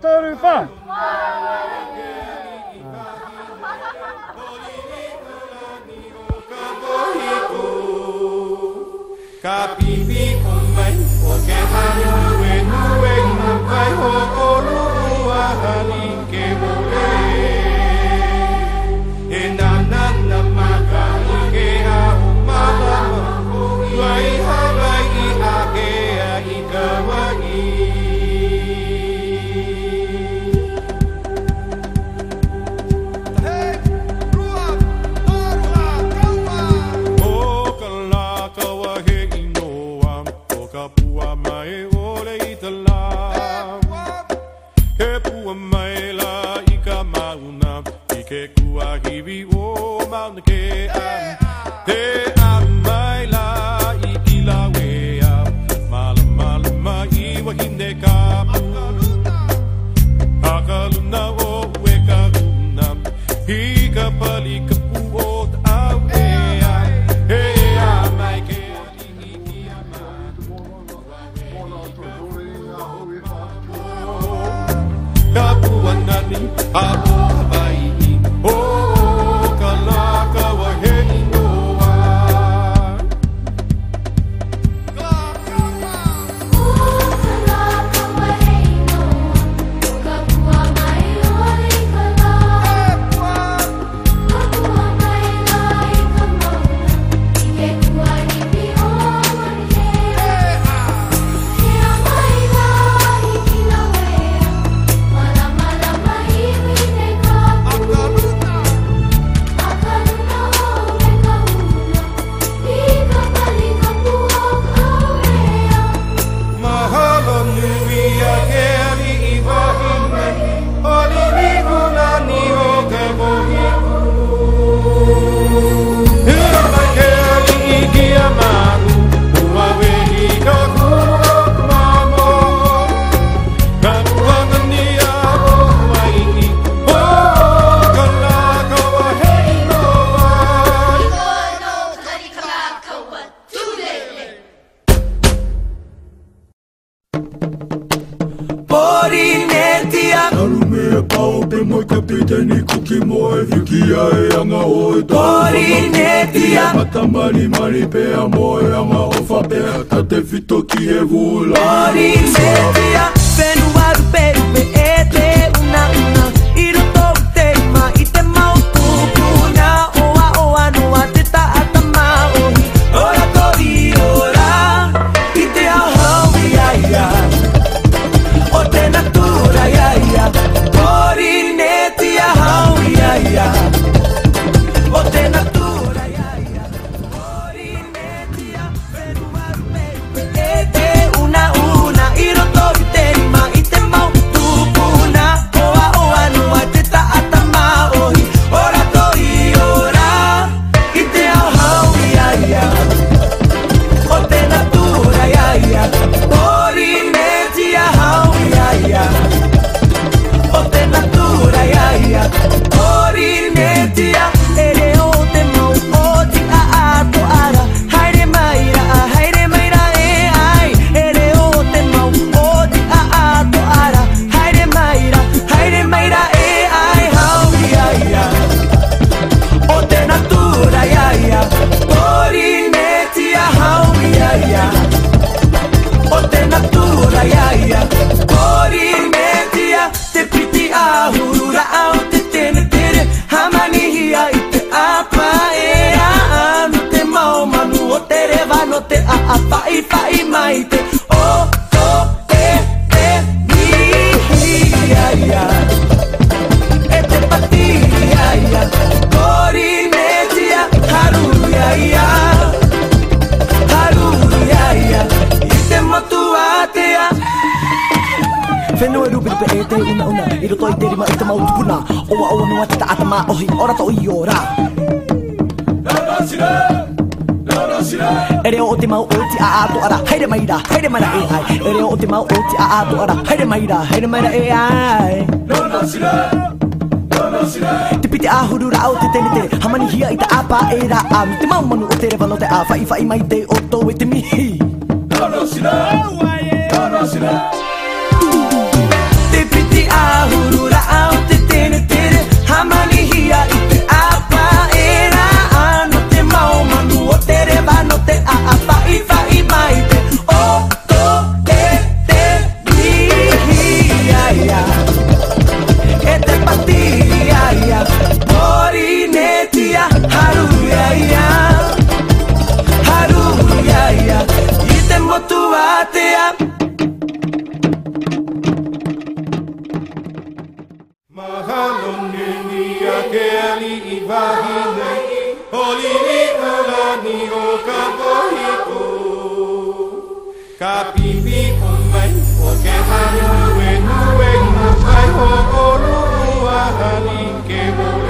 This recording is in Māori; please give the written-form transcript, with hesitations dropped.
Torupa. Kapipi umay, oke hani nuwe nukai ho olu wahali ke mole. Enanan namaka ike au malama, wai habai ake ikawai. Mari mari pe amor ama ofa pe tate fito ki e vula Orinetia Fenuaru peru pe ete una Iro to tema ite mau kupuna Oa oa no ateta atama ohi Ora tori ora Ite au hau ia ia O te natura ia ia Orinetia hau ia ia O te natura Iro toi teri ma ita mau tupuna Oa oa no atita atama ohi ora to iora Ere o te mau o ti a ato ara Haere maira e ai Ere o te mau o ti a ato ara Haere maira e ai Te pite a hurura o te tene te Hamani hia ita apa e ra a Mi te mau manu o te rewa no te a Whai whai mai te o to e te mihi Te piti ni o ka pohiku. Ka pipi o mai o ke hani nue nue nue mai ho o lua hani ke mo